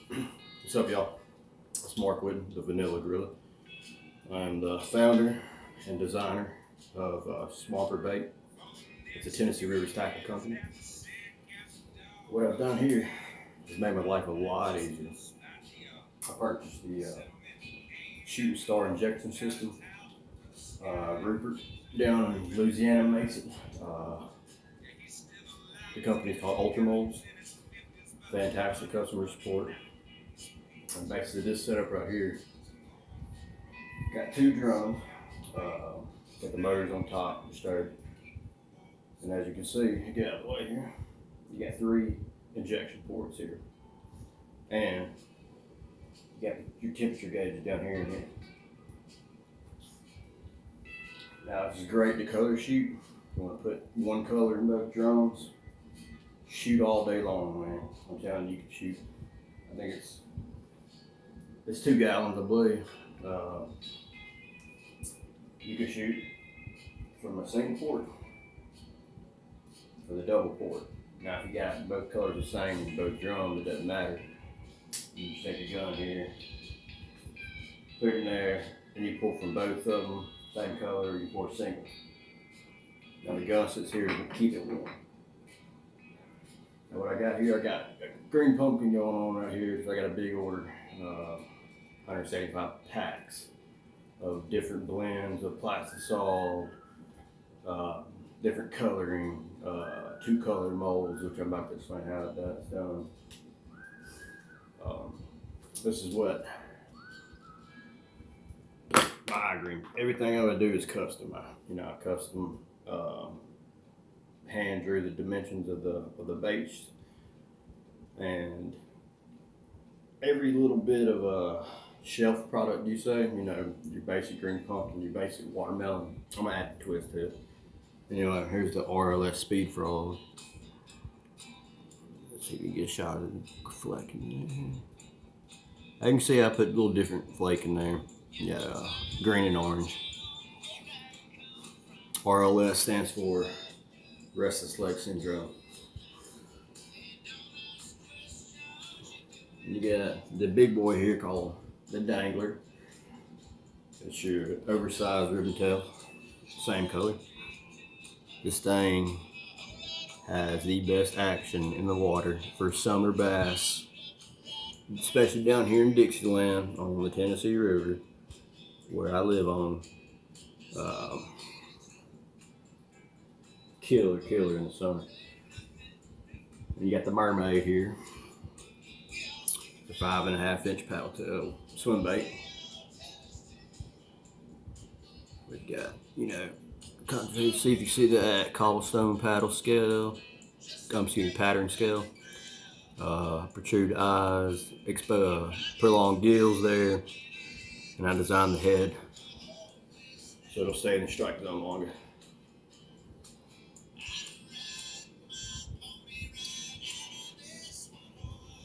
What's up, y'all? It's Mark Whitten, the Vanilla Gorilla. I'm the founder and designer of Swamper Bait. It's a Tennessee Rivers tackle company. What I've done here has made my life a lot easier. I purchased the Shooting Star injection system. Rupert down in Louisiana makes it. The company is called Ultramolds. Fantastic customer support. And basically, this setup right here got two drums. Got the motors on top, started. And as you can see, get out of the way here, you got three injection ports here. And you got your temperature gauges down here and here. Now this is great to color shoot. You want to put one color in both drums, shoot all day long, man. I'm telling you, you can shoot. I think it's 2 gallons, I believe. You can shoot from a single port for the double port. Now, if you got both colors the same in both drums, it doesn't matter. You just take your gun here, put it in there, and you pull from both of them, same color, you pour a single. Now the gun sits here to keep it warm. Now what I got here, I got a green pumpkin going on right here, so I got a big order, 175 packs of different blends of plastisol, different coloring, 2 color molds, which I'm about to explain how that's done. This is what my agreement. Everything I would do is custom. I custom hand drew the dimensions of the baits, and every little bit of a shelf product you say, your basic green pumpkin, your basic watermelon. I'm gonna add a twist to it. Anyway, here's the RLS speed frog. Let's see if you can get a shot of the flake in there. I can see I put a little different flake in there. Yeah, green and orange. RLS stands for Restless Leg Syndrome. You got the big boy here called the Dangler. It's your oversized ribbon tail, same color. This thing has the best action in the water for summer bass, especially down here in Dixieland on the Tennessee River, where I live on. Killer in the summer. And you got the mermaid here, the 5.5-inch paddle tail swim bait. We've got, see if you see that cobblestone paddle scale, pattern scale, protrude eyes, prolonged gills there, and I designed the head so it'll stay in the strike zone longer.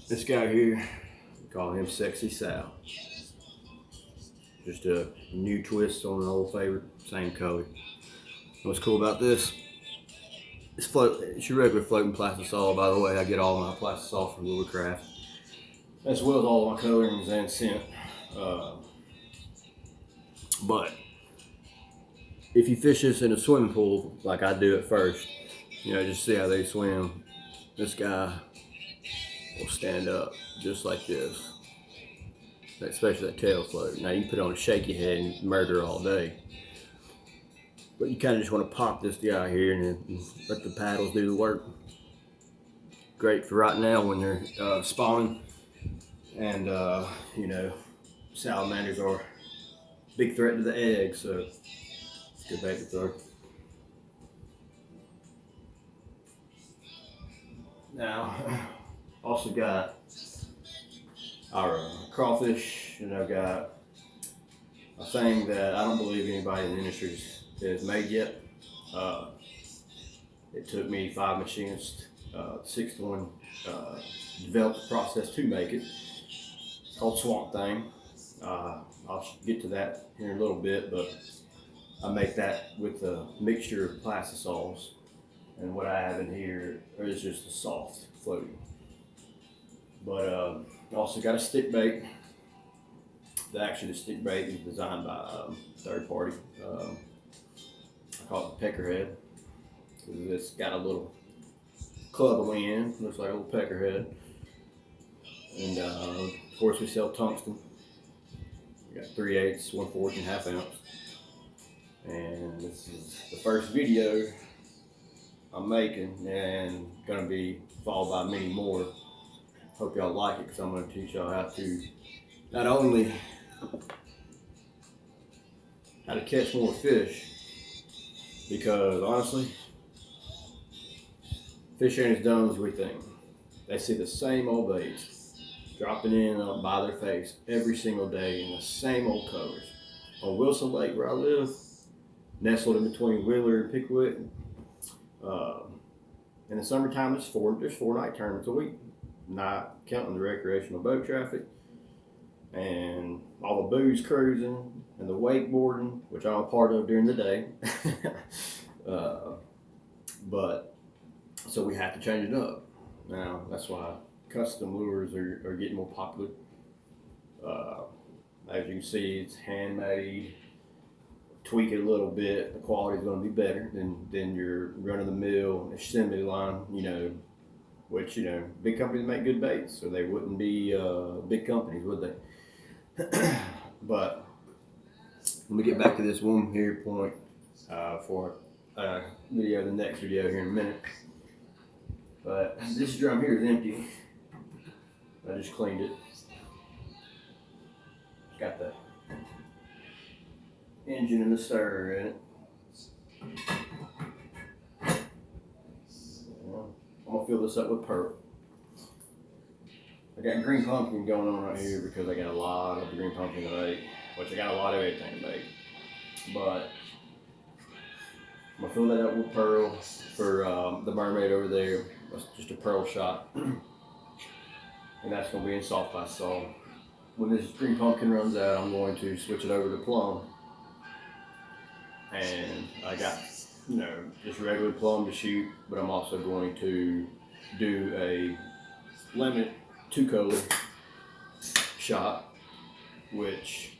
This guy here, we call him Sexy Sal. Just a new twist on an old favorite, same color. What's cool about this? It's your regular floating plastisol, by the way. I get all my plastisol from Rupert, as well as all my colorings and scent. But if you fish this in a swimming pool, like I do at first, just see how they swim. This guy will stand up just like this, especially that tail float. Now you can put it on a shaky head and murder all day, but you kind of just want to pop this guy here and let the paddles do the work. Great for right now when they're spawning, and salamanders are a big threat to the eggs, so it's a good bait to throw. Now, also got our crawfish, and I've got a thing that I don't believe anybody in the industry has made yet. It took me 5 machinists, the 6th one developed the process to make it. It's called Swamp Thing. I'll get to that here in a little bit, but I make that with a mixture of plastisols, and what I have in here is just a soft floating. But Also got a stick bait. Actually, the stick bait is designed by third party. I call it the peckerhead. It's got a little club on the end, looks like a little peckerhead. And of course, we sell tungsten. We got 3/8, 1/4, and ½ ounce. And this is the first video I'm making, and gonna be followed by many more. Hope y'all like it, because I'm gonna teach y'all how to not only how to catch more fish, because honestly, fish ain't as dumb as we think. They see the same old baits dropping in by their face every single day in the same old colors. On Wilson Lake, where I live, nestled in between Wheeler and Pickwick, in the summertime, there's 4 night tournaments a week, not counting the recreational boat traffic and all the booze cruising and the wakeboarding, which I'm a part of during the day. But so we have to change it up. Now that's why custom lures are getting more popular. As you can see, it's handmade. Tweak it a little bit, the quality is going to be better than your run-of-the-mill assembly line, which, big companies make good baits, so they wouldn't be big companies, would they? But let me get back to this one here point for the next video here in a minute. But this drum here is empty. I just cleaned it. It's got the engine and the stirrer in it. I'm gonna fill this up with pearl. I got green pumpkin going on right here because I got a lot of the green pumpkin to make, which I got a lot of everything to make. But I'm gonna fill that up with pearl for the mermaid over there. That's just a pearl shot, and that's gonna be in soft by salt. When this green pumpkin runs out, I'm going to switch it over to plum. And I got, just regular plum to shoot, but I'm also going to do a lemon 2-color shot, which,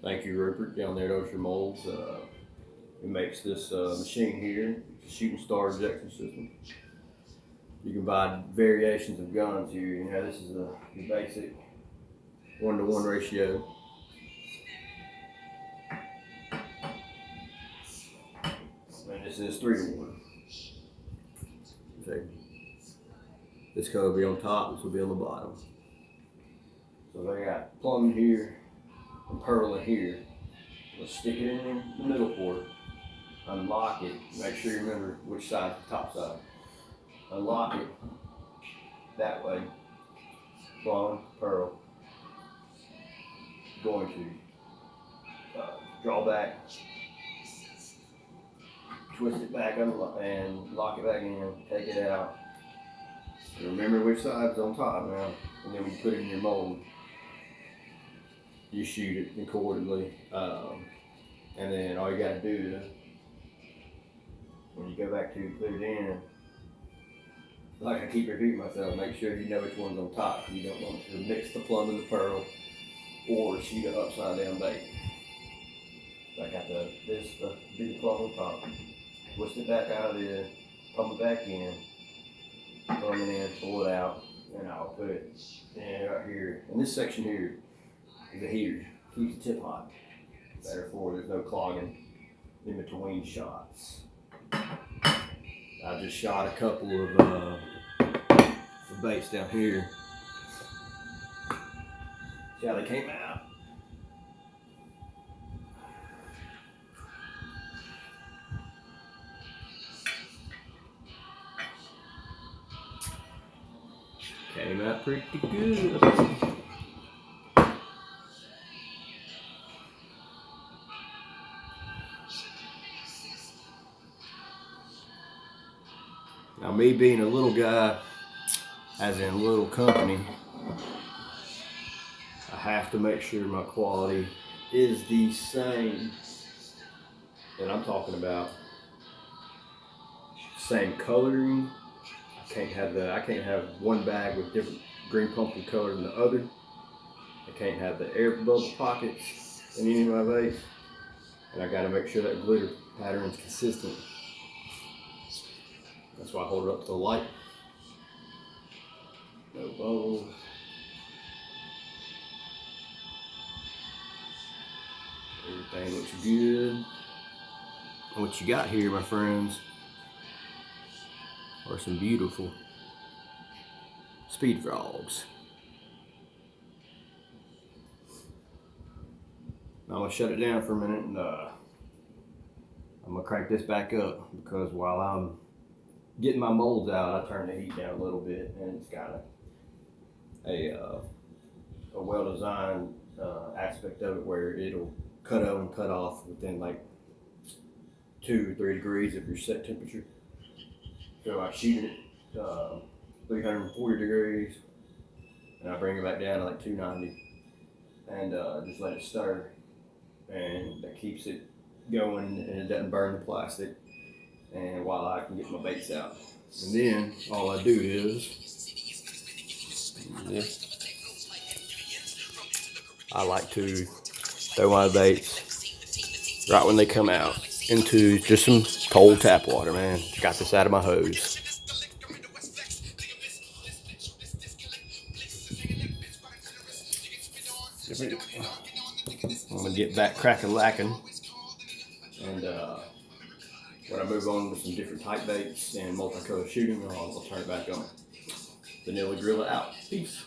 thank you Rupert down there at Ocean Molds. It makes this machine here, shooting star ejection system. You can buy variations of guns here. This is the basic 1-to-1 ratio. And this is 3-to-1. Okay. This color will be on top, this will be on the bottom. So they got plum in here and pearl in here. Let's stick it in the middle port, unlock it, make sure you remember which side is the top side. Unlock it that way, plum, pearl. Going to draw back, twist it back and lock it back in, take it out. Remember which side's on top now, and then when you put it in your mold, you shoot it accordingly. And then all you gotta do is, when you go back to put it in, like I keep repeating myself, make sure you know which one's on top. You don't want to mix the plum and the pearl or shoot an upside down bait. So I got the big plum on top, twist it back out of there, pump it back in, plumb it in, pull it out, and I'll put it in right here. And this section here is a heater, keeps the tip hot. Therefore, there's no clogging in between shots. I just shot a couple of baits down here. See how they came out? Came out pretty good. Now, me being a little guy, as in little company, I have to make sure my quality is the same that I'm talking about. Same coloring. I can't have one bag with different green pumpkin color in the other. I can't have the air bubble pockets in any of my baits. And I gotta make sure that glitter pattern is consistent. That's why I hold it up to the light. No bubbles. Everything looks good. And what you got here, my friends, are some beautiful speed frogs. Now I'm gonna shut it down for a minute and I'm gonna crank this back up, because while I'm getting my molds out, I turn the heat down a little bit, and it's got a well-designed aspect of it where it'll cut on and cut off within like 2 or 3 degrees of your set temperature. So I shoot it 340 degrees, and I bring it back down to like 290, and just let it stir, and that keeps it going, and it doesn't burn the plastic, and while I can get my baits out. And then all I do is I like to throw my baits right when they come out into just some cold tap water, man. Got this out of my hose. I'm gonna get back crack-a-lacking, and when I move on with some different type baits and multicolor shooting, I'll turn it back on. Vanilla Gorilla out. Peace.